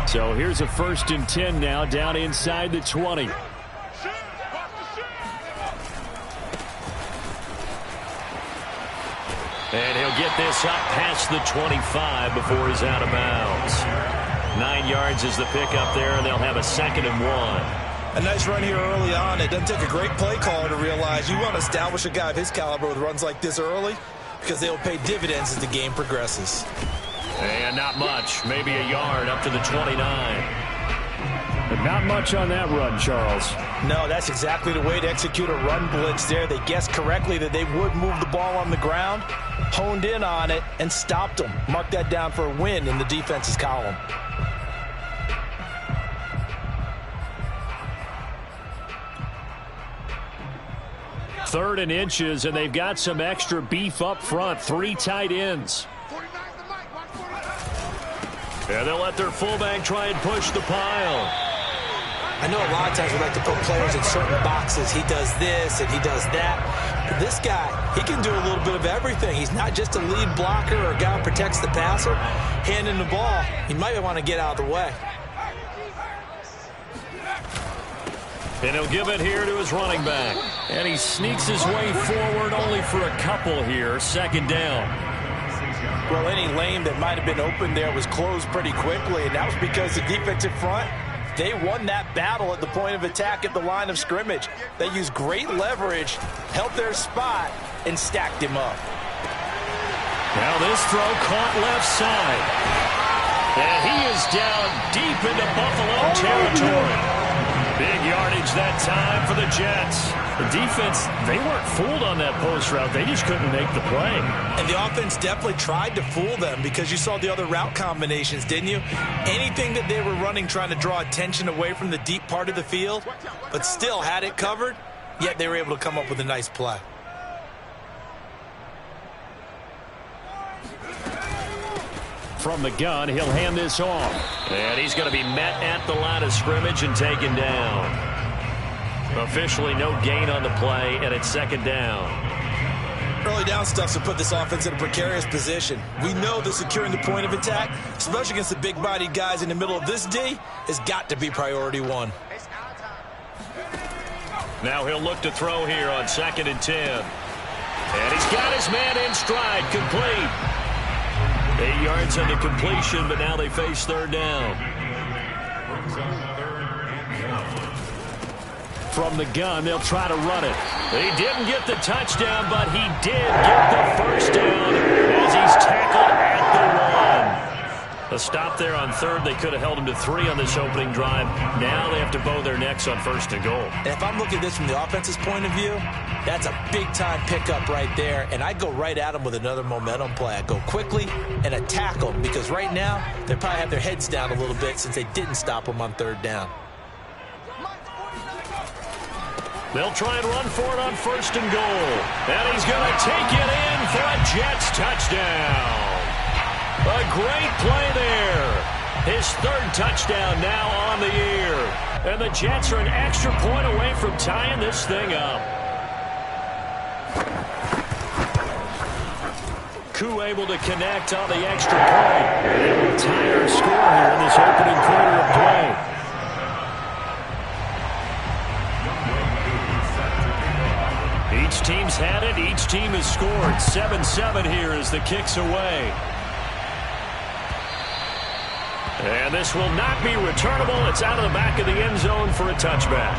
So here's a 1st and 10 now, down inside the 20. And he'll get this up past the 25 before he's out of bounds. 9 yards is the pickup there, and they'll have a 2nd and 1. A nice run here early on. It doesn't take a great play caller to realize you want to establish a guy of his caliber with runs like this early because they will pay dividends as the game progresses. And not much. Maybe a yard up to the 29. But not much on that run, Charles. No, that's exactly the way to execute a run blitz there. They guessed correctly that they would move the ball on the ground, honed in on it, and stopped them. Mark that down for a win in the defense's column. Third and inches, and they've got some extra beef up front. 3 tight ends. And they'll let their fullback try and push the pile. I know a lot of times we like to put players in certain boxes. He does this and he does that. But this guy, he can do a little bit of everything. He's not just a lead blocker or a guy who protects the passer. Handing the ball, he might want to get out of the way. And he'll give it here to his running back. And he sneaks his way forward only for a couple here. 2nd down. Well, any lane that might have been open there was closed pretty quickly, and that was because the defensive front, they won that battle at the point of attack at the line of scrimmage. They used great leverage, held their spot, and stacked him up. Now this throw caught left side. And he is down deep into Buffalo territory. Big yardage that time for the Jets. The defense, they weren't fooled on that post route. They just couldn't make the play. And the offense definitely tried to fool them because you saw the other route combinations, didn't you? Anything that they were running trying to draw attention away from the deep part of the field, but still had it covered, yet they were able to come up with a nice play. From the gun, he'll hand this off. And he's going to be met at the line of scrimmage and taken down. Officially no gain on the play, and it's 2nd down. Early down stuff to put this offense in a precarious position. We know that securing the point of attack, especially against the big-bodied guys in the middle of this D, has got to be priority 1. Now he'll look to throw here on 2nd and 10. And he's got his man in stride, complete. 8 yards on the completion, but now they face 3rd down. From the gun, they'll try to run it. He didn't get the touchdown, but he did get the 1st down as he's tackled at the 1. A stop there on 3rd. They could have held him to 3 on this opening drive. Now they have to bow their necks on 1st and goal. And if I'm looking at this from the offense's point of view, that's a big-time pickup right there, and I go right at them with another momentum play. I go quickly and attack them because right now they probably have their heads down a little bit since they didn't stop them on 3rd down. They'll try and run for it on 1st and goal. And he's going to take it in for a Jets touchdown. A great play there. His 3rd touchdown now on the year. And the Jets are an extra point away from tying this thing up. Koo able to connect on the extra point. And they will tie our score here in this opening quarter of play. Each team's had it. Each team has scored. 7-7 here as the kick's away. And this will not be returnable. It's out of the back of the end zone for a touchback.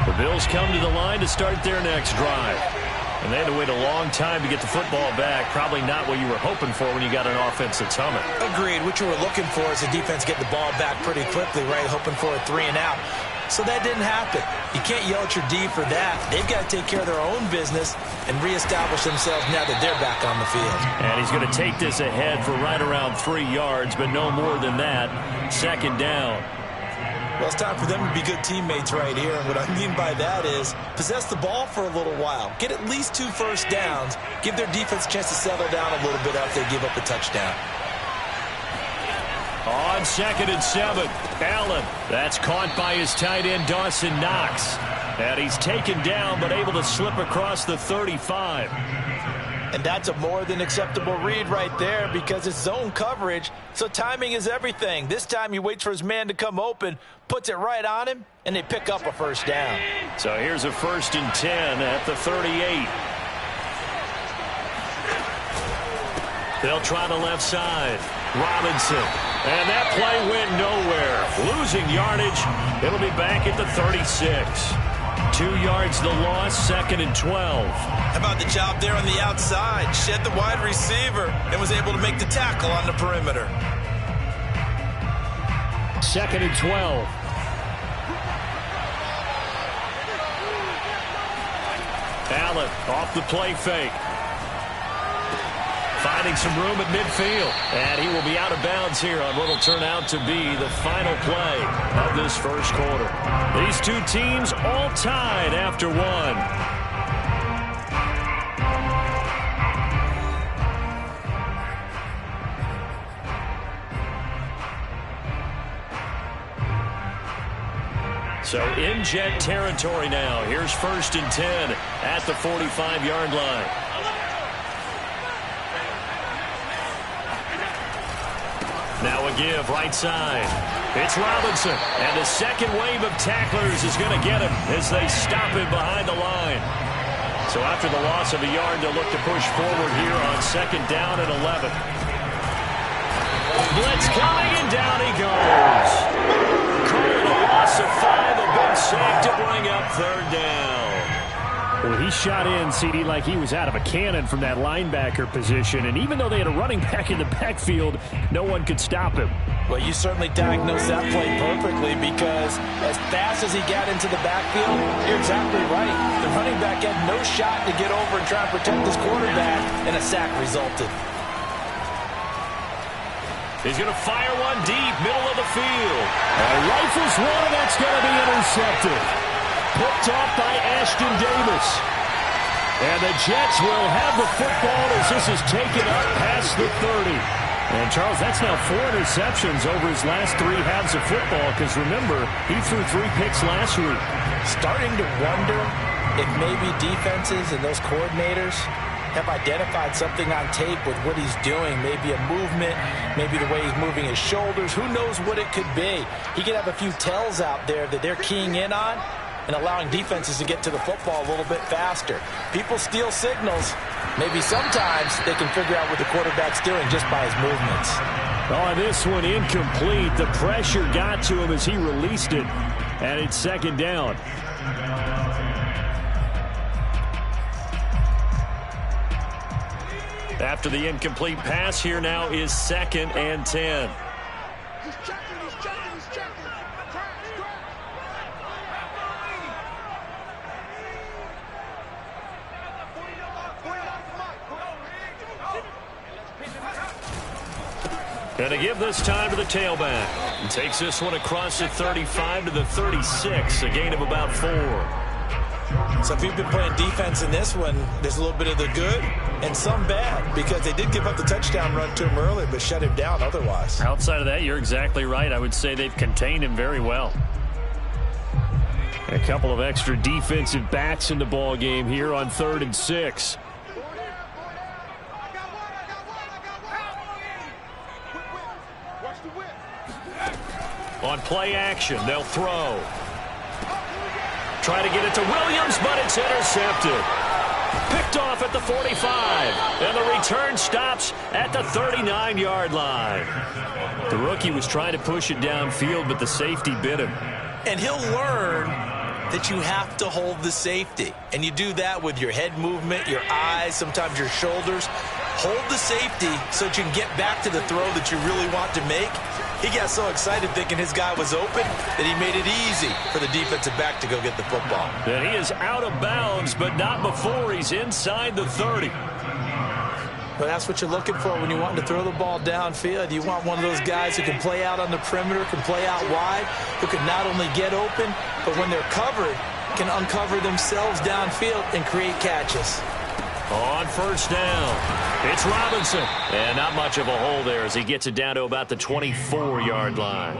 The Bills come to the line to start their next drive. And they had to wait a long time to get the football back. Probably not what you were hoping for when you got an offense that's humming. Agreed. What you were looking for is the defense get the ball back pretty quickly, right? Hoping for a 3 and out. So that didn't happen. You can't yell at your D for that. They've got to take care of their own business and reestablish themselves now that they're back on the field. And he's going to take this ahead for right around 3 yards, but no more than that. 2nd down. Well, it's time for them to be good teammates right here. And what I mean by that is possess the ball for a little while. Get at least 2 first downs. Give their defense a chance to settle down a little bit after they give up a touchdown. On 2nd and 7, Allen. That's caught by his tight end, Dawson Knox. And he's taken down, but able to slip across the 35. And that's a more than acceptable read right there because it's zone coverage, so timing is everything. This time he waits for his man to come open, puts it right on him, and they pick up a first down. So here's a 1st and 10 at the 38. They'll try the left side. Robinson. And that play went nowhere. Losing yardage. It'll be back at the 36. 2 yards the loss, 2nd and 12. How about the job there on the outside? Shed the wide receiver and was able to make the tackle on the perimeter. 2nd and 12. Allen off the play fake. Finding some room at midfield. And he will be out of bounds here on what will turn out to be the final play of this first quarter. These two teams all tied after one. So in Jet territory now. Here's 1st and 10 at the 45-yard line. Now a give right side. It's Robinson. And the second wave of tacklers is going to get him as they stop him behind the line. So after the loss of a yard, they'll look to push forward here on 2nd down and 11. Blitz coming, and down he goes. Calling a loss of 5, a big sack to bring up 3rd down. Well, he shot in, CD, like he was out of a cannon from that linebacker position. And even though they had a running back in the backfield, no one could stop him. Well, you certainly diagnosed that play perfectly because as fast as he got into the backfield, you're exactly right. The running back had no shot to get over and try and protect his quarterback, and a sack resulted. He's going to fire one deep, middle of the field. Rifles one, and that's going to be intercepted. Picked off by Ashton Davis. And the Jets will have the football as this is taken up past the 30. And, Charles, that's now 4 interceptions over his last 3 halves of football because, remember, he threw 3 picks last week. Starting to wonder if maybe defenses and those coordinators have identified something on tape with what he's doing. Maybe a movement, maybe the way he's moving his shoulders. Who knows what it could be? He could have a few tells out there that they're keying in on and allowing defenses to get to the football a little bit faster. People steal signals. Maybe sometimes they can figure out what the quarterback's doing just by his movements. Oh, this one incomplete. The pressure got to him as he released it, and it's 2nd down. After the incomplete pass, here now is 2nd and 10. And to give this time to the tailback. And takes this one across the 35 to the 36, a gain of about 4. So if you've been playing defense in this one, there's a little bit of the good and some bad because they did give up the touchdown run to him earlier but shut him down otherwise. Outside of that, you're exactly right. I would say they've contained him very well. A couple of extra defensive backs in the ball game here on 3rd and 6. On play action, they'll throw. Try to get it to Williams, but it's intercepted. Picked off at the 45. And the return stops at the 39-yard line. The rookie was trying to push it downfield, but the safety bit him. And he'll learn that you have to hold the safety. And you do that with your head movement, your eyes, sometimes your shoulders. Hold the safety so that you can get back to the throw that you really want to make. He got so excited thinking his guy was open that he made it easy for the defensive back to go get the football. And he is out of bounds, but not before he's inside the 30. But that's what you're looking for when you want to throw the ball downfield. You want one of those guys who can play out on the perimeter, can play out wide, who can not only get open, but when they're covered, can uncover themselves downfield and create catches. On 1st down. It's Robinson. And not much of a hole there as he gets it down to about the 24-yard line.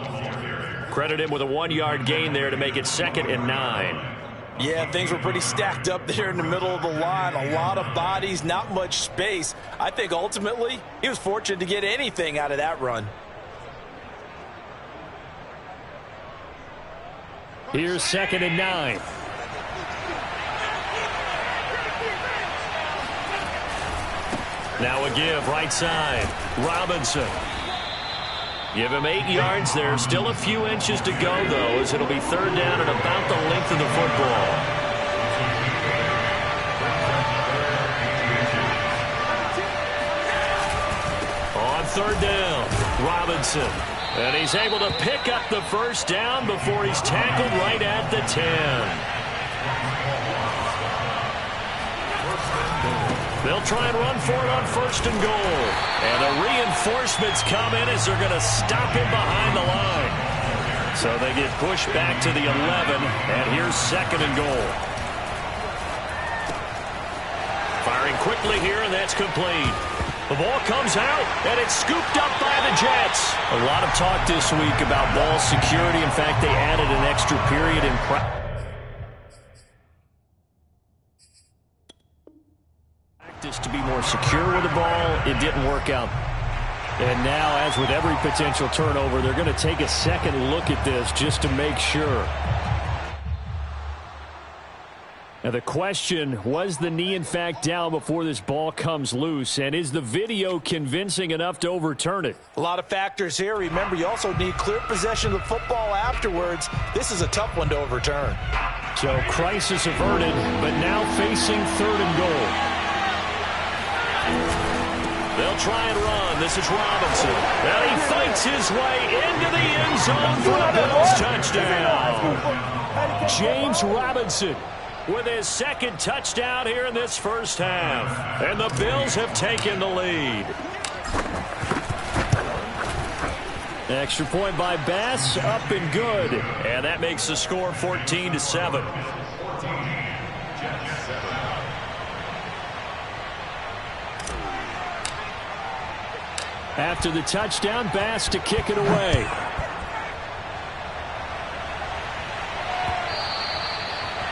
Credit him with a 1-yard gain there to make it 2nd and 9. Yeah, things were pretty stacked up there in the middle of the line. A lot of bodies, not much space. I think ultimately he was fortunate to get anything out of that run. Here's 2nd and 9. Now a give right side. Robinson. Give him 8 yards there. Still a few inches to go, though, as it'll be 3rd down and about the length of the football. On 3rd down, Robinson. And he's able to pick up the 1st down before he's tackled right at the 10. They'll try and run for it on 1st and goal. And the reinforcements come in as they're going to stop him behind the line. So they get pushed back to the 11, and here's 2nd and goal. Firing quickly here, and that's complete. The ball comes out, and it's scooped up by the Jets. A lot of talk this week about ball security. In fact, they added an extra period in practice to be more secure with the ball. It didn't work out. And now, as with every potential turnover, they're going to take a second look at this just to make sure. Now the question, was the knee in fact down before this ball comes loose? And is the video convincing enough to overturn it? A lot of factors here. Remember, you also need clear possession of the football afterwards. This is a tough one to overturn. So crisis averted, but now facing 3rd and goal. They'll try and run. This is Robinson. And he fights his way into the end zone for the Bills touchdown. James Robinson with his 2nd touchdown here in this 1st half. And the Bills have taken the lead. Extra point by Bass, up and good. And that makes the score 14-7. After the touchdown, Bass to kick it away.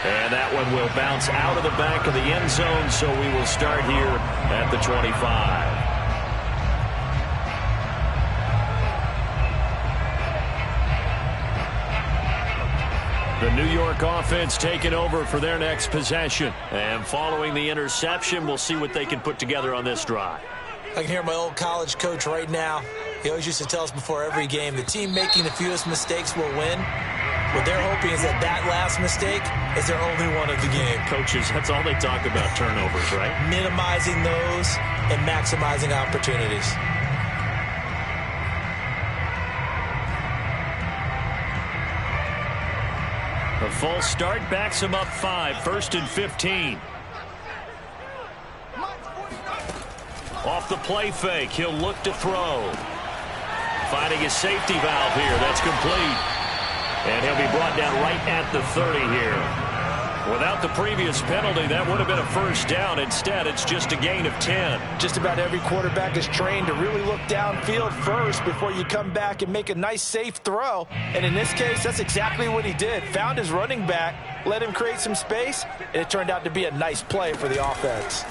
And that one will bounce out of the back of the end zone, so we will start here at the 25. The New York offense taking over for their next possession. And following the interception, we'll see what they can put together on this drive. I can hear my old college coach right now. He always used to tell us before every game, the team making the fewest mistakes will win. What they're hoping is that that last mistake is their only one of the game. Coaches, that's all they talk about, turnovers, right? Minimizing those and maximizing opportunities. A false start backs him up 5, 1st and 15. Off the play fake, he'll look to throw. Finding his safety valve here, that's complete. And he'll be brought down right at the 30 here. Without the previous penalty, that would have been a 1st down. Instead, it's just a gain of 10. Just about every quarterback is trained to really look downfield first before you come back and make a nice, safe throw. And in this case, that's exactly what he did. Found his running back, let him create some space, and it turned out to be a nice play for the offense.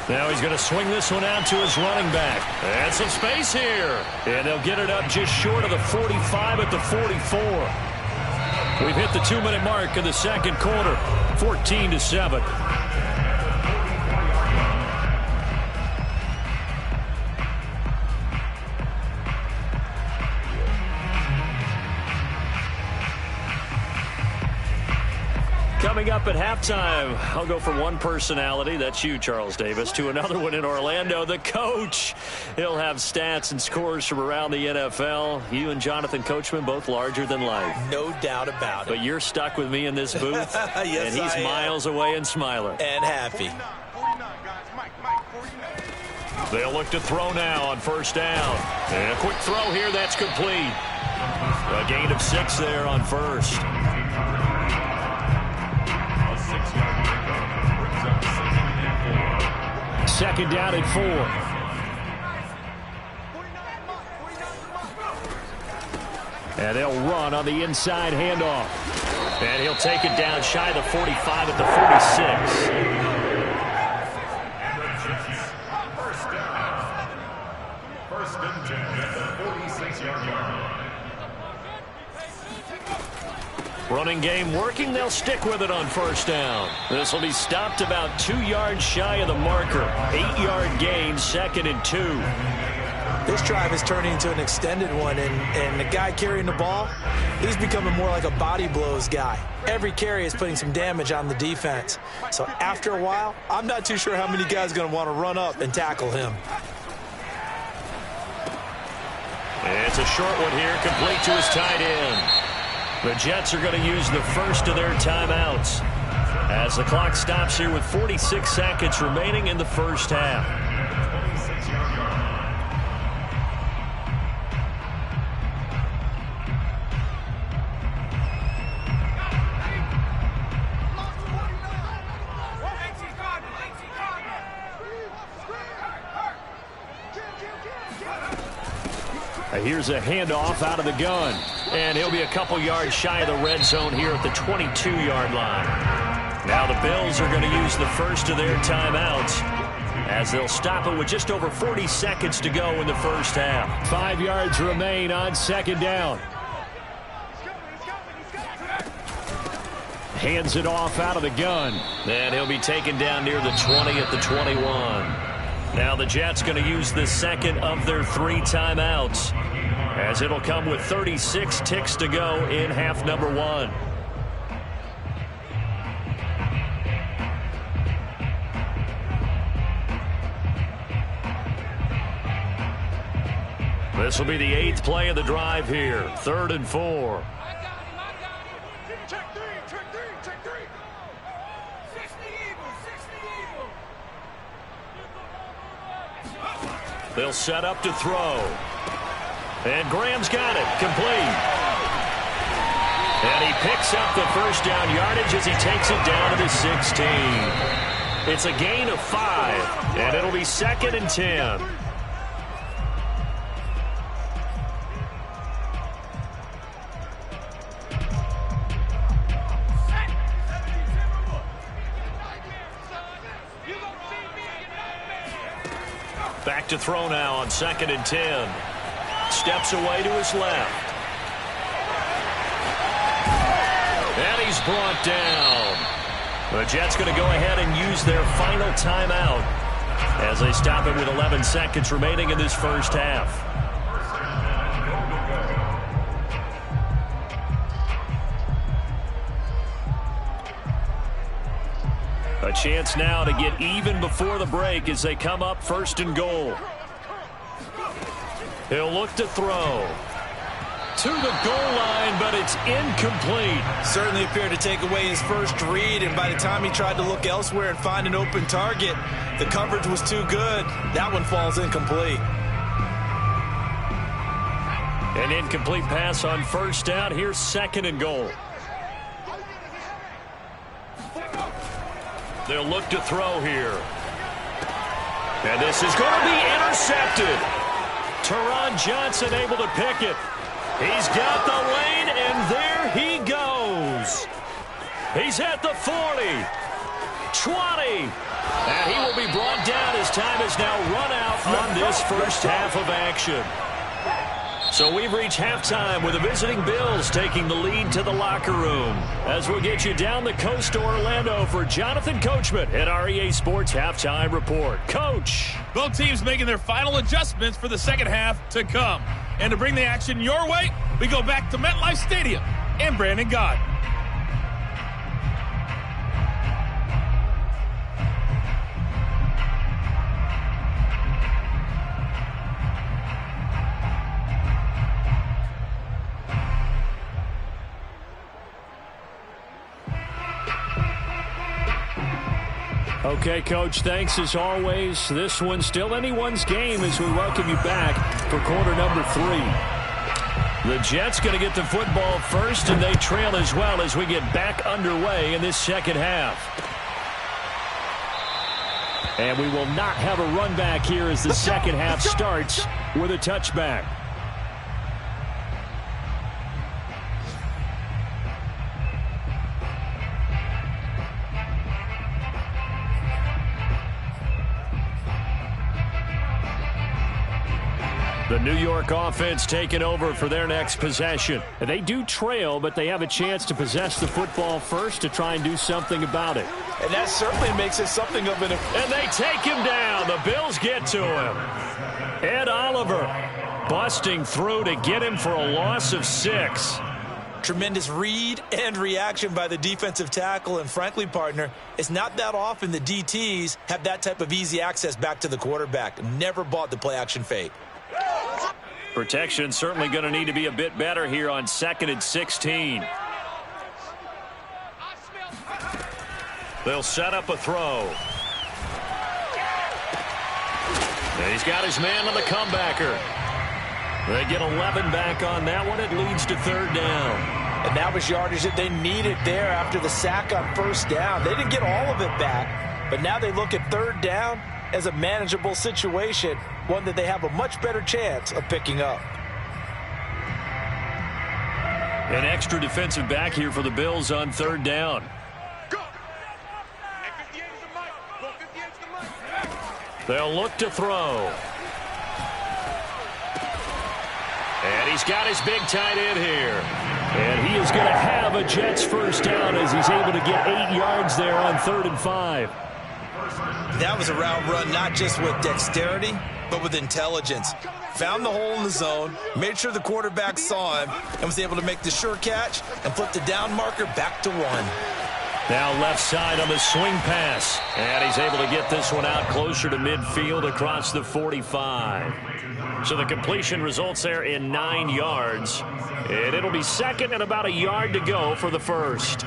Now he's going to swing this one out to his running back. And some space here. And they'll get it up just short of the 45 at the 44. We've hit the 2-minute mark in the 2nd quarter. 14-7. Coming up at halftime, I'll go from one personality, that's you, Charles Davis, to another one in Orlando, the coach. He'll have stats and scores from around the NFL. You and Jonathan Coachman, both larger than life. No doubt about it. But you're stuck with me in this booth, yes, and he's miles away and smiling. And happy. They'll look to throw now on 1st down. And a quick throw here, that's complete. A gain of 6 there on 1st. second down and 4. And they'll run on the inside handoff. And he'll take it down shy of the 45 at the 46. First and 10 at the 46-yard line. Running game working. They'll stick with it on first down. This will be stopped about 2 yards shy of the marker. 8-yard gain, second and 2. This drive is turning into an extended one, and the guy carrying the ball, he's becoming more like a body blows guy. Every carry is putting some damage on the defense. So after a while, I'm not too sure how many guys are going to want to run up and tackle him. It's a short one here, complete to his tight end. The Jets are going to use the first of their timeouts as the clock stops here with 46 seconds remaining in the first half. Here's a handoff out of the gun. And he'll be a couple yards shy of the red zone here at the 22-yard line. Now the Bills are going to use the first of their timeouts as they'll stop it with just over 40 seconds to go in the first half. 5 yards remain on second down. Hands it off out of the gun. And he'll be taken down near the 20 at the 21. Now the Jets going to use the second of their 3 timeouts as it'll come with 36 ticks to go in half number 1. This will be the 8th play of the drive here. 3rd and 4. They'll set up to throw. And Graham's got it. Complete. And he picks up the first down yardage as he takes it down to the 16. It's a gain of 5, and it'll be 2nd and 10. Back to throw now on 2nd and 10. Steps away to his left. And he's brought down. The Jets going to go ahead and use their final timeout as they stop it with 11 seconds remaining in this first half. A chance now to get even before the break as they come up 1st and goal. He'll look to throw to the goal line, but it's incomplete. Certainly appeared to take away his first read, and by the time he tried to look elsewhere and find an open target, the coverage was too good. That one falls incomplete. An incomplete pass on first down. Here's 2nd and goal. They'll look to throw here. And this is going to be intercepted. Taron Johnson able to pick it. He's got the lane, and there he goes. He's at the 40, 20, and he will be brought down as time has now run out on this first half of action. So we've reached halftime with the visiting Bills taking the lead to the locker room. As we'll get you down the coast to Orlando for Jonathan Coachman at our EA Sports Halftime Report. Coach. Both teams making their final adjustments for the second half to come. And to bring the action your way, we go back to MetLife Stadium and Brandon Gott. Okay, Coach, thanks as always. This one's still anyone's game as we welcome you back for quarter number 3. The Jets going to get the football first, and they trail as well as we get back underway in this second half. And we will not have a run back here as the second half starts with a touchback. The New York offense taking over for their next possession. They do trail, but they have a chance to possess the football first to try and do something about it. And that certainly makes it something of an... And they take him down. The Bills get to him. Ed Oliver busting through to get him for a loss of 6. Tremendous read and reaction by the defensive tackle. And frankly, partner, it's not that often the DTs have that type of easy access back to the quarterback. Never bought the play-action fake. Protection certainly going to need to be a bit better here on 2nd and 16. They'll set up a throw. And he's got his man on the comebacker. They get 11 back on that one. It leads to 3rd down. And that was yardage that they needed there after the sack on 1st down. They didn't get all of it back, but now they look at 3rd down as a manageable situation, one that they have a much better chance of picking up. An extra defensive back here for the Bills on 3rd down. They'll look to throw. And he's got his big tight end here. And he is going to have a Jets 1st down as he's able to get 8 yards there on 3rd and 5. That was a route run not just with dexterity, but with intelligence. Found the hole in the zone, made sure the quarterback saw him, and was able to make the sure catch and flip the down marker back to 1. Now left side on the swing pass. And he's able to get this one out closer to midfield across the 45. So the completion results there in 9 yards. And it'll be 2nd and about a yard to go for the 1st.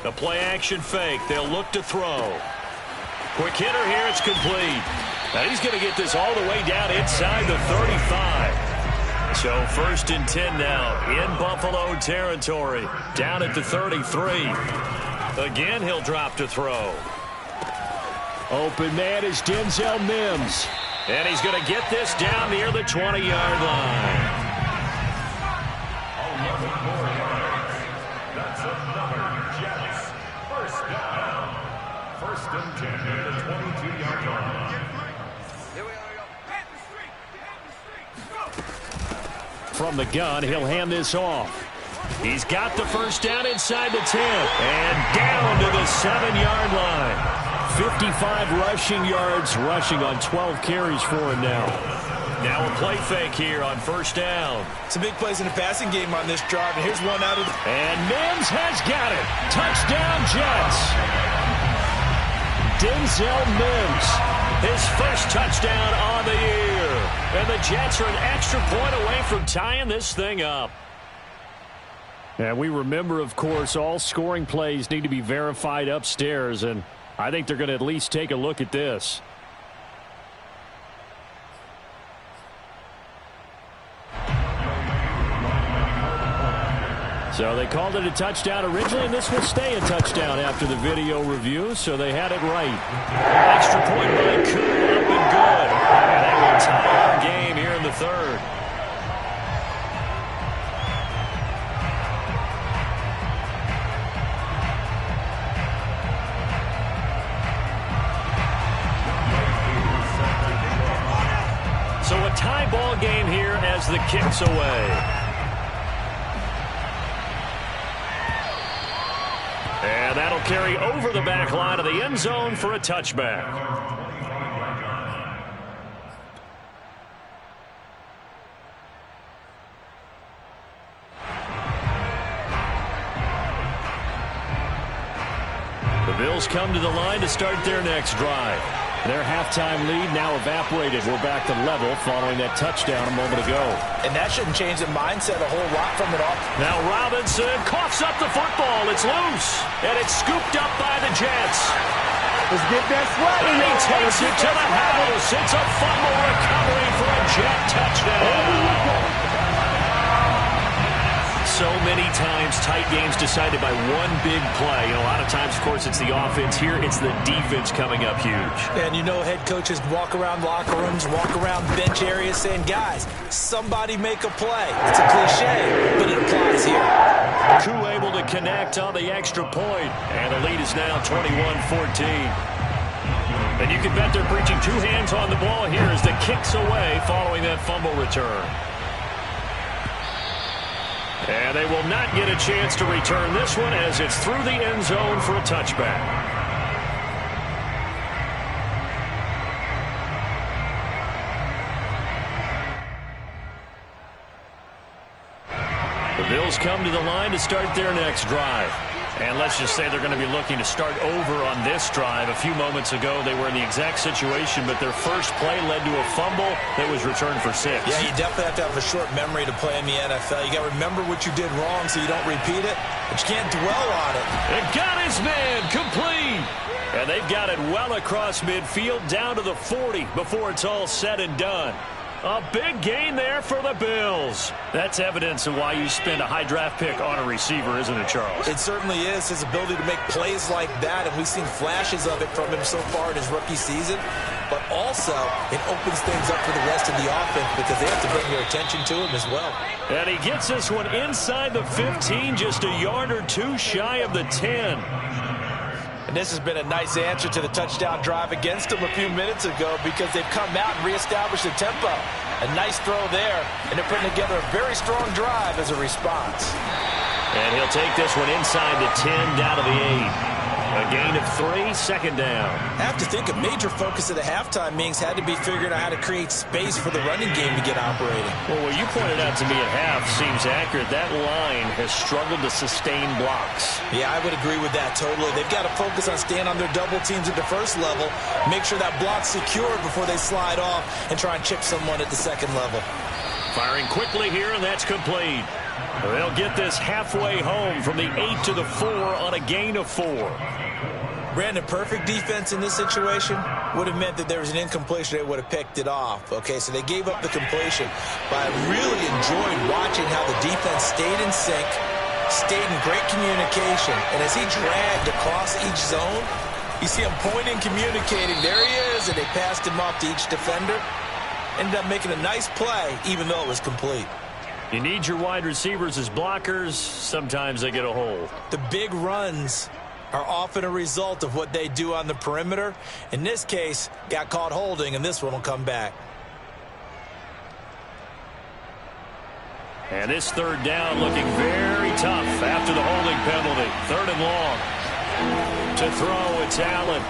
The play-action fake. They'll look to throw. Quick hitter here. It's complete. Now he's going to get this all the way down inside the 35. So 1st and 10 now in Buffalo territory. Down at the 33. Again, he'll drop to throw. Open man is Denzel Mims. And he's going to get this down near the 20-yard line. From the gun, he'll hand this off. He's got the 1st down inside the 10. And down to the 7-yard line. 55 rushing yards, rushing on 12 carries for him now. Now a play fake here on 1st down. Some big plays in the passing game on this drive, and here's one out of the... And Mims has got it. Touchdown, Jets. Denzel Mims. His 1st touchdown on the year. And the Jets are an extra point away from tying this thing up. And we remember, of course, all scoring plays need to be verified upstairs, and I think they're going to at least take a look at this. So they called it a touchdown originally, and this will stay a touchdown after the video review, so they had it right. Extra point by Coon, up and good. And they will tie our game here in the 3rd. So a tie ball game here as the kick's away. And that'll carry over the back line of the end zone for a touchback. The Bills come to the line to start their next drive. Their halftime lead now evaporated. We're back to level following that touchdown a moment ago. And that shouldn't change the mindset a whole lot from it all. Now Robinson coughs up the football. It's loose. And it's scooped up by the Jets. Let's get that swag. And he takes it to the house. It's a fumble recovery for a Jet touchdown. So many times tight games decided by one big play. A lot of times, of course, it's the offense. Here, it's the defense coming up huge. And you know, head coaches walk around locker rooms, walk around bench areas saying, guys, somebody make a play. It's a cliche, but it applies here. Koo able to connect on the extra point. And the lead is now 21-14. And you can bet they're preaching two hands on the ball here as the kick's away following that fumble return. And they will not get a chance to return this one as it's through the end zone for a touchback. The Bills come to the line to start their next drive. And let's just say they're going to be looking to start over on this drive. A few moments ago, they were in the exact situation, but their first play led to a fumble that was returned for 6. Yeah, you definitely have to have a short memory to play in the NFL. You got to remember what you did wrong so you don't repeat it, but you can't dwell on it. And got his man complete. And they've got it well across midfield down to the 40 before it's all said and done. A big gain there for the Bills. That's evidence of why you spend a high draft pick on a receiver, isn't it, Charles? It certainly is. His ability to make plays like that, and we've seen flashes of it from him so far in his rookie season. But also, it opens things up for the rest of the offense because they have to bring their attention to him as well. And he gets this one inside the 15, just a yard or two shy of the 10. And this has been a nice answer to the touchdown drive against them a few minutes ago because they've come out and reestablished the tempo. A nice throw there, and they're putting together a very strong drive as a response. And he'll take this one inside the 10, down to the 8. A gain of 3, second down. I have to think a major focus of the halftime meetings had to be figuring out how to create space for the running game to get operating. Well, what you pointed out to me at half seems accurate. That line has struggled to sustain blocks. Yeah, I would agree with that totally. They've got to focus on staying on their double teams at the first level, make sure that block's secured before they slide off and try and chip someone at the second level. Firing quickly here, and that's complete. They'll get this halfway home from the 8 to the 4 on a gain of 4. Brandon, perfect defense in this situation would have meant that there was an incompletion. They would have picked it off. Okay, so they gave up the completion. But I really enjoyed watching how the defense stayed in sync, stayed in great communication. And as he dragged across each zone, you see him pointing, communicating. There he is, and they passed him off to each defender. Ended up making a nice play, even though it was complete. You need your wide receivers as blockers. Sometimes they get a hold. The big runs are often a result of what they do on the perimeter. In this case, got caught holding, and this one will come back. And this third down looking very tough after the holding penalty. 3rd and long. To throw, it's Allen.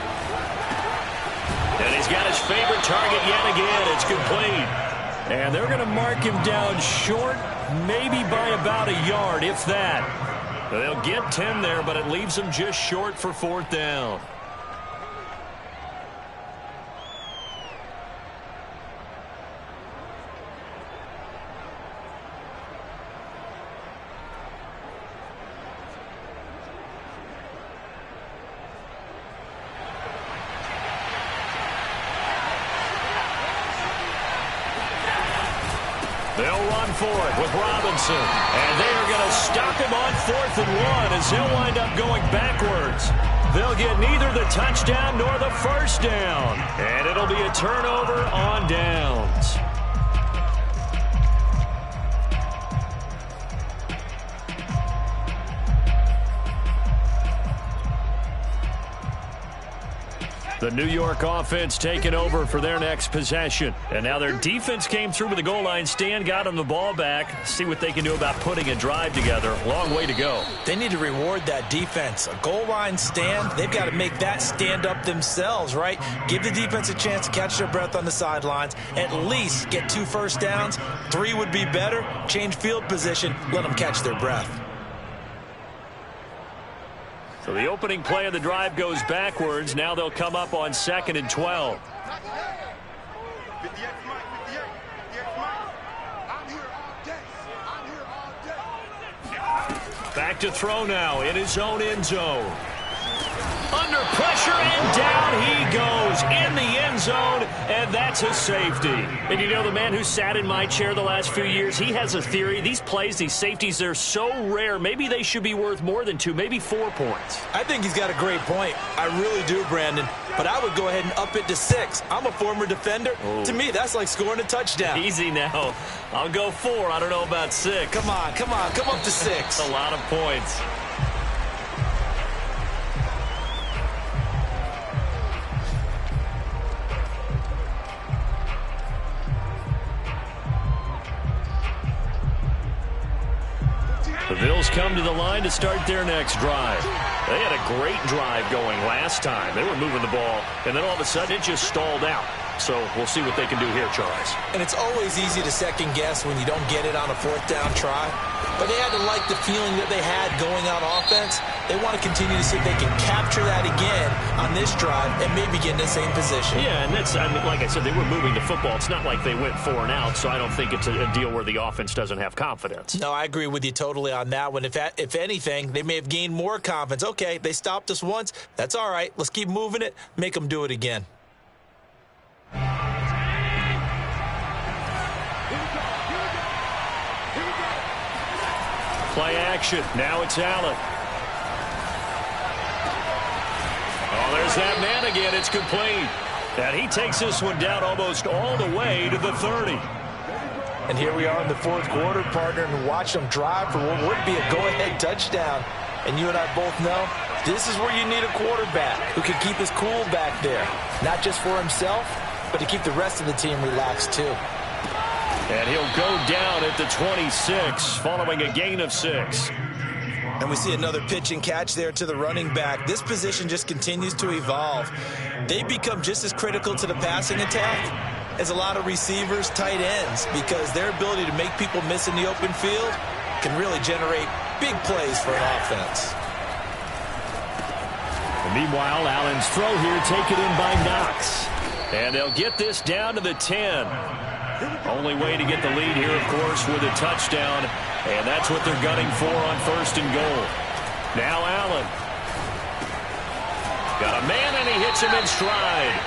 And he's got his favorite target yet again. It's complete. And they're going to mark him down short, maybe by about a yard, if that. They'll get 10 there, but it leaves them just short for 4th down. They'll run for it with Robinson. And they are going to stop him on 4th and 1 as he'll wind up going backwards. They'll get neither the touchdown nor the first down. And it'll be a turnover on downs. The New York offense taking over for their next possession. And now their defense came through with the goal line stand, got them the ball back. See what they can do about putting a drive together. Long way to go. They need to reward that defense. A goal line stand, they've got to make that stand up themselves, right? Give the defense a chance to catch their breath on the sidelines. At least get 2 first downs. 3 would be better. Change field position. Let them catch their breath. So the opening play of the drive goes backwards. Now they'll come up on 2nd and 12. Back to throw now in his own end zone. Under pressure, and down he goes in the end zone, and that's a safety. And you know, the man who sat in my chair the last few years, he has a theory. These plays, these safeties, they're so rare. Maybe they should be worth more than 2, maybe 4 points. I think he's got a great point. I really do, Brandon. But I would go ahead and up it to 6. I'm a former defender. Oh. To me, that's like scoring a touchdown. Easy now. I'll go 4. I don't know about 6. Come on. Come up to 6. A lot of points. The Bills come to the line to start their next drive. They had a great drive going last time. They were moving the ball, and then all of a sudden it just stalled out. So we'll see what they can do here, Charles. And it's always easy to second guess when you don't get it on a 4th down try. But they had to like the feeling that they had going on offense. They want to continue to see if they can capture that again on this drive and maybe get in the same position. Yeah, and that's, I mean, like I said, they were moving the football. It's not like they went 4 and out, so I don't think it's a deal where the offense doesn't have confidence. No, I agree with you totally on that one. If anything, they may have gained more confidence. Okay, they stopped us once. That's all right. Let's keep moving it. Make them do it again. Play action. Now it's Allen. Oh, there's that man again. It's complete. And he takes this one down almost all the way to the 30. And here we are in the 4th quarter, partner, and watch them drive for what would be a go-ahead touchdown. And you and I both know this is where you need a quarterback who can keep his cool back there. Not just for himself, but to keep the rest of the team relaxed too. And he'll go down at the 26, following a gain of 6. And we see another pitch and catch there to the running back. This position just continues to evolve. They become just as critical to the passing attack as a lot of receivers, tight ends, because their ability to make people miss in the open field can really generate big plays for an offense. And meanwhile, Allen's throw here taken in by Knox. And they'll get this down to the 10. Only way to get the lead here, of course, with a touchdown. And that's what they're gunning for on 1st and goal. Now Allen. Got a man, and he hits him in stride.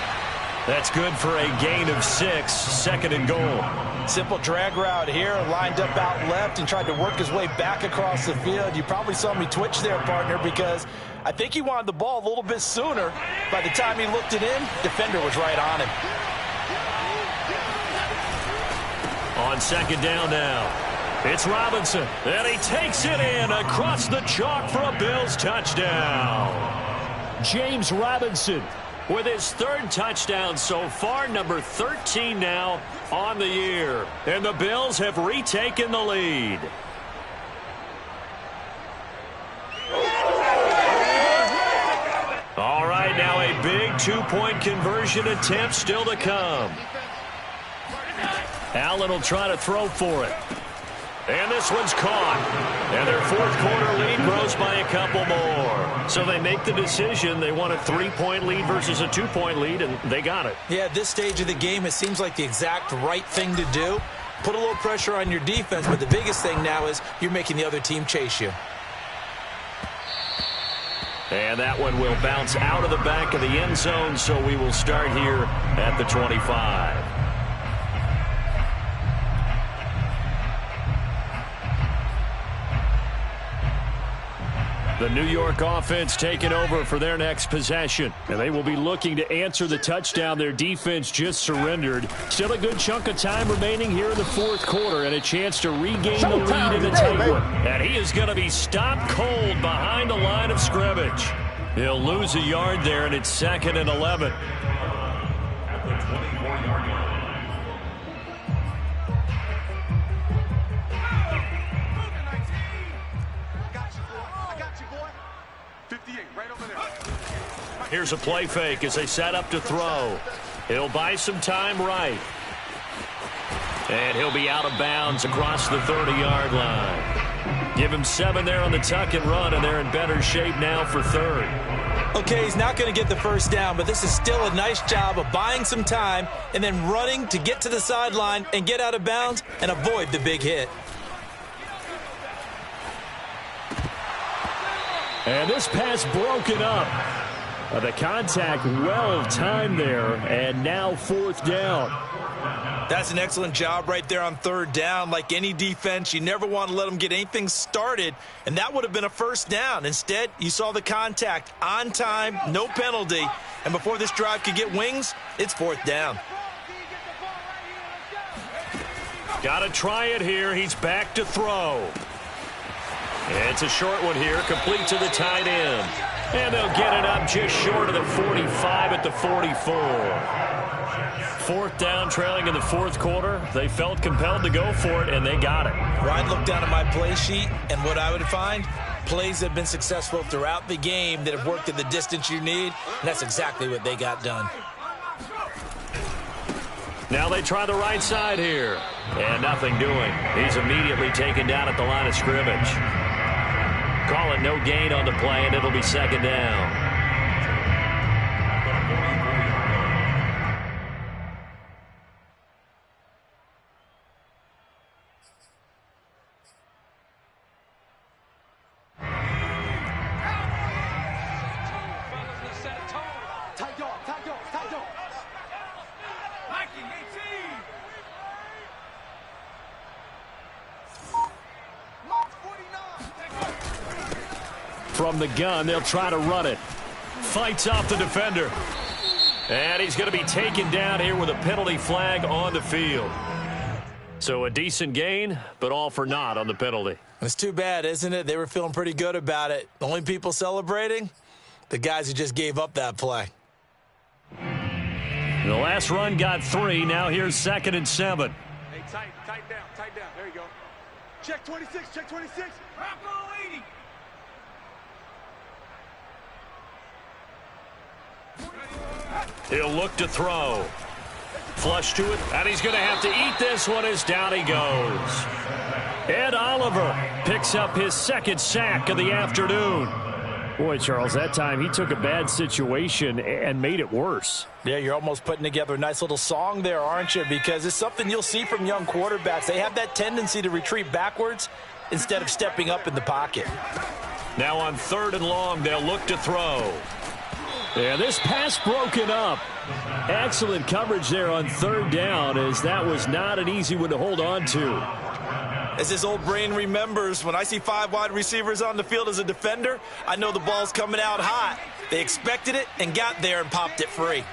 That's good for a gain of 6, 2nd and goal. Simple drag route here, lined up out left and tried to work his way back across the field. You probably saw me twitch there, partner, because I think he wanted the ball a little bit sooner. By the time he looked it in, defender was right on him. On 2nd down now, it's Robinson, and he takes it in across the chalk for a Bills touchdown. James Robinson with his 3rd touchdown so far, number 13 now on the year. And the Bills have retaken the lead. All right, now a big 2-point conversion attempt still to come. Allen will try to throw for it. And this one's caught. And their 4th quarter lead grows by a couple more. So they make the decision. They want a 3-point lead versus a 2-point lead, and they got it. Yeah, at this stage of the game, it seems like the exact right thing to do. Put a little pressure on your defense, but the biggest thing now is you're making the other team chase you. And that one will bounce out of the back of the end zone, so we will start here at the 25. The New York offense taking over for their next possession. And they will be looking to answer the touchdown their defense just surrendered. Still a good chunk of time remaining here in the 4th quarter and a chance to regain the lead in a tight one. And he is going to be stopped cold behind the line of scrimmage. He'll lose a yard there, and it's 2nd and 11. At the 24-yard line. Here's a play fake as they set up to throw. He'll buy some time right. And he'll be out of bounds across the 30-yard line. Give him 7 there on the tuck and run, and they're in better shape now for 3rd. Okay, he's not going to get the 1st down, but this is still a nice job of buying some time and then running to get to the sideline and get out of bounds and avoid the big hit. And this pass broken up. The contact well timed there, and now fourth down. That's an excellent job right there on third down. Like any defense, you never want to let them get anything started, and that would have been a first down. Instead, you saw the contact on time, no penalty, and before this drive could get wings, it's fourth down. Got to try it here. He's back to throw. It's a short one here, complete to the tight end. And they'll get it up just short of the 45 at the 44. Fourth down, trailing in the fourth quarter. They felt compelled to go for it, and they got it. Well, I'd look down at my play sheet, and what I would find, plays that have been successful throughout the game that have worked at the distance you need, and that's exactly what they got done. Now they try the right side here. And nothing doing. He's immediately taken down at the line of scrimmage. Call it no gain on the play, and it'll be second down. From the gun, they'll try to run it. Fights off the defender. And he's going to be taken down here with a penalty flag on the field. So a decent gain, but all for naught on the penalty. It's too bad, isn't it? They were feeling pretty good about it. The only people celebrating, the guys who just gave up that play. The last run got 3. Now here's 2nd and 7. Hey, tight down. There you go. Check 26, check 26. Bravo 80. He'll look to throw. Flush to it, and he's going to have to eat this one as down he goes. Ed Oliver picks up his 2nd sack of the afternoon. Boy, Charles, that time he took a bad situation and made it worse. Yeah, you're almost putting together a nice little song there, aren't you? Because it's something you'll see from young quarterbacks. They have that tendency to retreat backwards instead of stepping up in the pocket. Now on 3rd and long, they'll look to throw. Yeah, this pass broken up. Excellent coverage there on 3rd down, as that was not an easy one to hold on to. As this old brain remembers, when I see 5 wide receivers on the field as a defender, I know the ball's coming out hot. They expected it and got there and popped it free.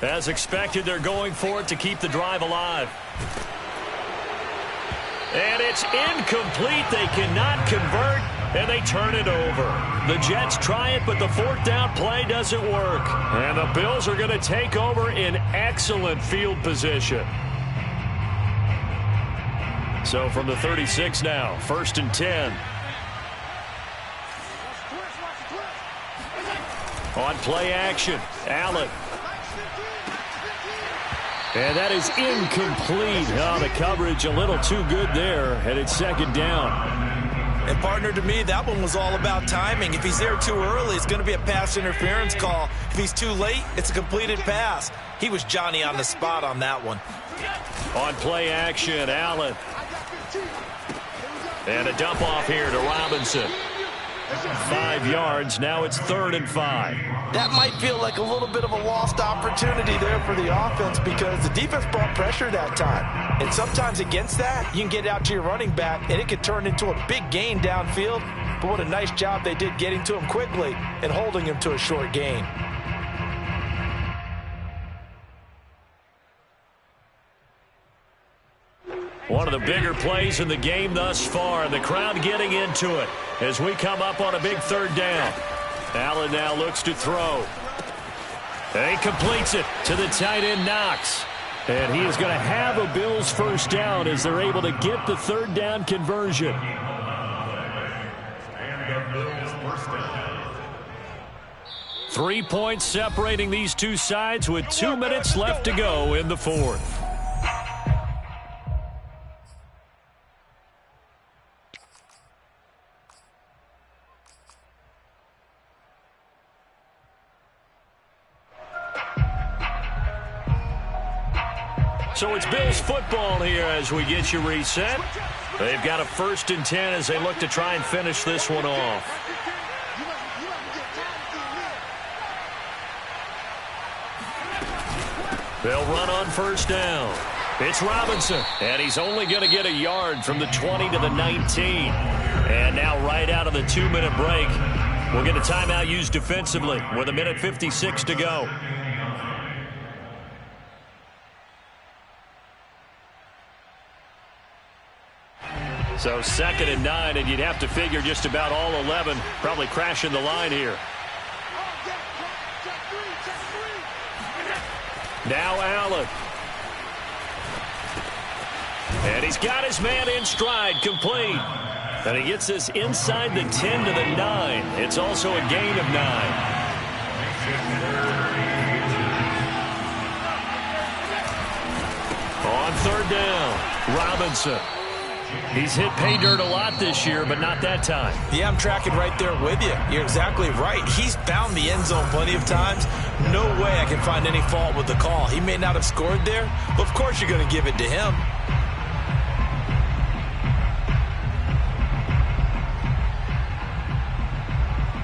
As expected, they're going for it to keep the drive alive. And it's incomplete. They cannot convert, and they turn it over. The Jets try it, but the 4th down play doesn't work. And the Bills are going to take over in excellent field position. So from the 36 now, 1st and 10. On play action, Allen. And that is incomplete. Oh, the coverage a little too good there, and it's 2nd down. And partner, to me, that one was all about timing. If he's there too early, it's going to be a pass interference call. If he's too late, it's a completed pass. He was Johnny on the spot on that one. On play action, Allen. And a dump off here to Robinson. 5 yards. Now it's 3rd and 5. That might feel like a little bit of a lost opportunity there for the offense because the defense brought pressure that time. And sometimes against that, you can get out to your running back, and it could turn into a big gain downfield. But what a nice job they did getting to him quickly and holding him to a short gain. One of the bigger plays in the game thus far. The crowd getting into it as we come up on a big 3rd down. Allen now looks to throw. And he completes it to the tight end, Knox. And he is going to have a Bills 1st down as they're able to get the 3rd down conversion. And the Bills 1st down. 3 points separating these two sides with 2 minutes left to go in the 4th. So it's Bills football here as we get you reset. They've got a 1st and 10 as they look to try and finish this one off. They'll run on 1st down. It's Robinson, and he's only going to get a yard from the 20 to the 19. And now right out of the 2-minute break, we'll get a timeout used defensively with 1:56 to go. So 2nd and 9, and you'd have to figure just about all 11 probably crashing the line here. Now Allen. And he's got his man in stride, complete. And he gets this inside the 10 to the 9. It's also a gain of 9. On 3rd down, Robinson. He's hit pay dirt a lot this year, but not that time. Yeah, I'm tracking right there with you. You're exactly right. He's found the end zone plenty of times. No way I can find any fault with the call. He may not have scored there, but of course you're going to give it to him.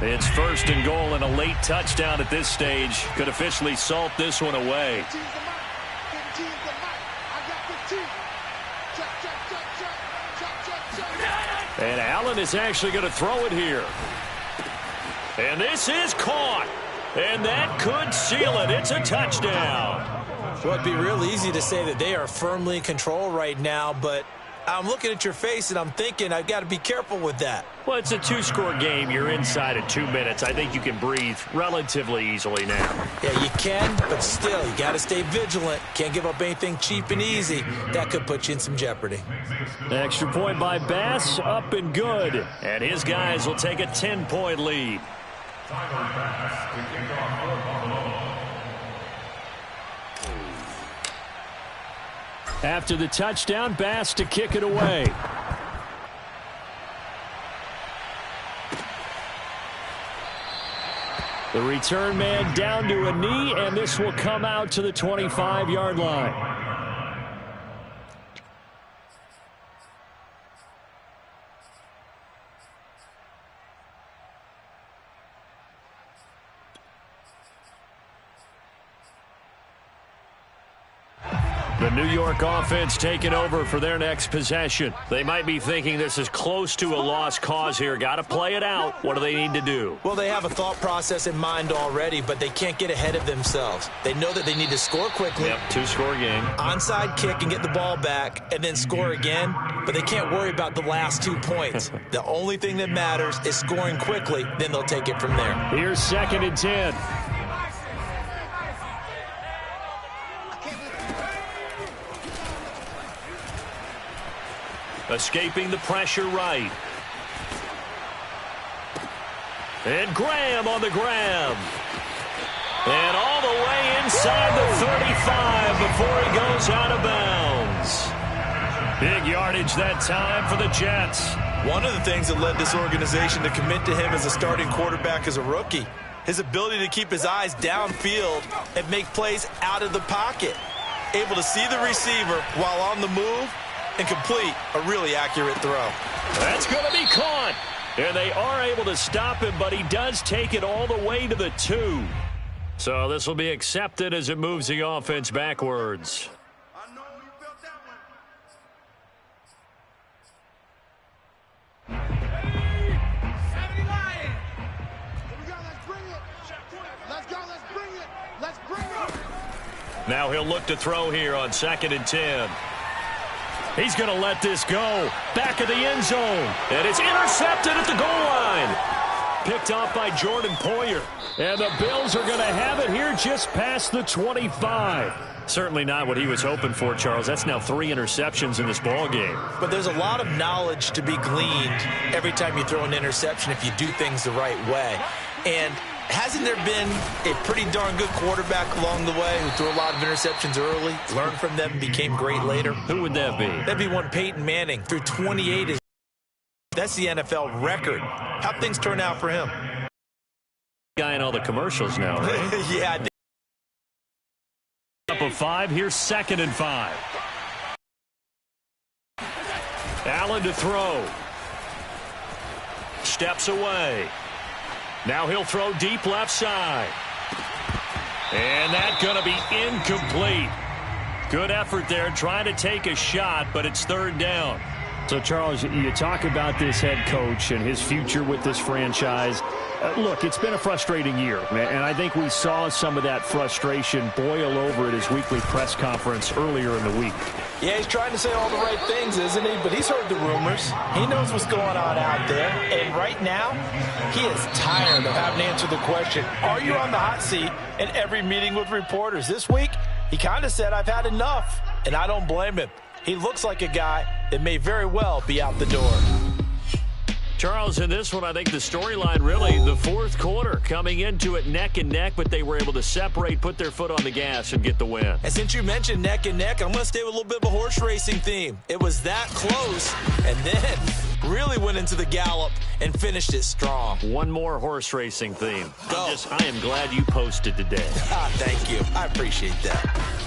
It's 1st and goal, and a late touchdown at this stage could officially salt this one away. And Allen is actually going to throw it here. And this is caught. And that could seal it. It's a touchdown. Well, it'd be real easy to say that they are firmly in control right now, but I'm looking at your face and I'm thinking I've got to be careful with that. Well, it's a 2-score game. You're inside at 2 minutes. I think you can breathe relatively easily now. Yeah, you can, but still, you got to stay vigilant. Can't give up anything cheap and easy. That could put you in some jeopardy. Extra point by Bass, up and good. And his guys will take a 10-point lead. After the touchdown, Bass to kick it away. The return man down to a knee, and this will come out to the 25-yard line. The New York offense taking over for their next possession. They might be thinking this is close to a lost cause here. Got to play it out. What do they need to do? Well, they have a thought process in mind already, but they can't get ahead of themselves. They know that they need to score quickly. Yep, 2-score game. Onside kick and get the ball back and then score again, but they can't worry about the last 2 points. The only thing that matters is scoring quickly, then they'll take it from there. Here's 2nd and 10. Escaping the pressure right. And Graham on the grab. And all the way inside the 35 before he goes out of bounds. Big yardage that time for the Jets. One of the things that led this organization to commit to him as a starting quarterback as a rookie, his ability to keep his eyes downfield and make plays out of the pocket. Able to see the receiver while on the move and complete a really accurate throw. That's going to be caught. And they are able to stop him, but he does take it all the way to the 2. So this will be accepted as it moves the offense backwards. Now he'll look to throw here on 2nd and 10. He's going to let this go. Back of the end zone. And it's intercepted at the goal line. Picked off by Jordan Poyer. And the Bills are going to have it here just past the 25. Certainly not what he was hoping for, Charles. That's now 3 interceptions in this ball game. But there's a lot of knowledge to be gleaned every time you throw an interception if you do things the right way. And hasn't there been a pretty darn good quarterback along the way who threw a lot of interceptions early, learned from them, and became great later? Who would that be? That'd be one Peyton Manning. Threw 28. That's the NFL record. How'd things turn out for him? Guy in all the commercials now, right? Yeah, Up of 5. Here's 2nd and 5. Allen to throw. Steps away. Now he'll throw deep left side. And that's going to be incomplete. Good effort there trying to take a shot, but it's 3rd down. So, Charles, you talk about this head coach and his future with this franchise. Look, it's been a frustrating year, and I think we saw some of that frustration boil over at his weekly press conference earlier in the week. Yeah, he's trying to say all the right things, isn't he? But he's heard the rumors. He knows what's going on out there. And right now, he is tired of having to answer the question, are you on the hot seat, in every meeting with reporters. This week, he kind of said, I've had enough, and I don't blame him. He looks like a guy that may very well be out the door. Charles, in this one, I think the storyline really, the 4th quarter, coming into it neck and neck, but they were able to separate, put their foot on the gas, and get the win. And since you mentioned neck and neck, I'm going to stay with a little bit of a horse racing theme. It was that close, and then really went into the gallop and finished it strong. One more horse racing theme. Go. I am glad you posted today. Thank you. I appreciate that.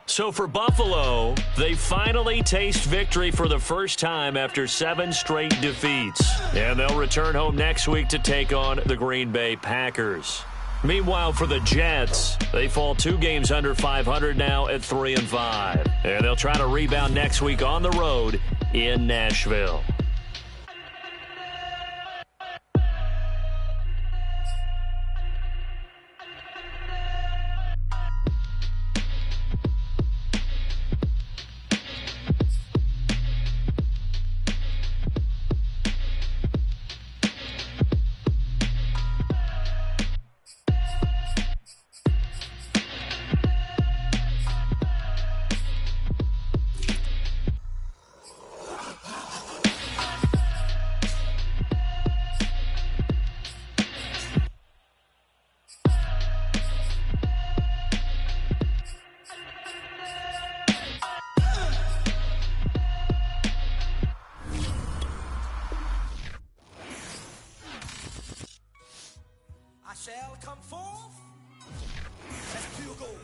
So for Buffalo, they finally taste victory for the first time after 7 straight defeats. And they'll return home next week to take on the Green Bay Packers. Meanwhile, for the Jets, they fall 2 games under 500 now at 3-5. And they'll try to rebound next week on the road in Nashville. Shall come forth as pure gold.